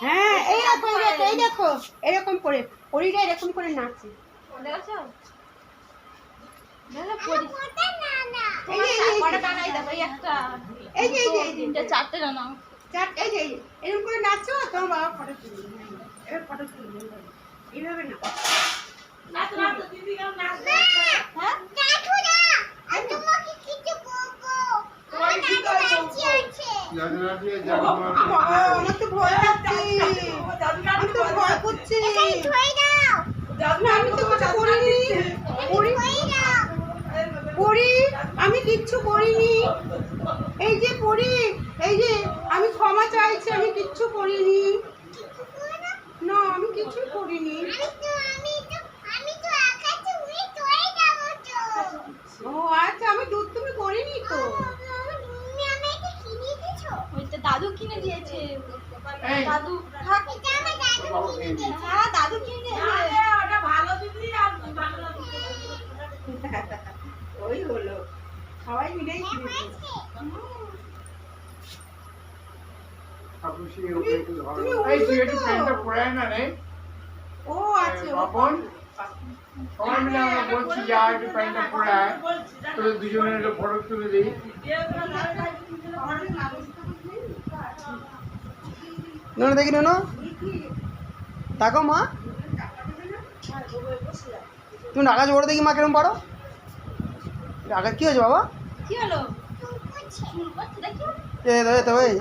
হ্যাঁ এই দেখো এরকম করে পরীরা এরকম করে নাচে। এরকম করে নাচো তোমার বাবা ফটো তুলবে। এবার ফটো তুলবে এইভাবে না। আমার তো ভয় লাগছে, আমি তো ভয় করছি। আমি তো কিছু করিনি, পড়ি আমি কিচ্ছু করিনি। এই যে পড়ি, এই যে আমি ক্ষমা চাইছি, আমি কিচ্ছু করিনি। না আমি কিছুই করিনি। ও আচ্ছা, আমি দুধ তুমি করিনি তো। দাদু কিনে দিয়েছে। দাদু দাদু কিনে দিয়েছে। ওই হলো সবাই মিলেই ও আচ্ছা সবাই মিলে আমরা বলছি যে আর একটু প্যান্টটা পরে আয়, তোদের দুজনের একটু ফটো তুলে দিই। দেখি না তাকাও মা, তুমি ঢাকা জোরে দেখি মা কিরম পারো। ঢাকা কি হয়েছে বাবা? কি হলো? এই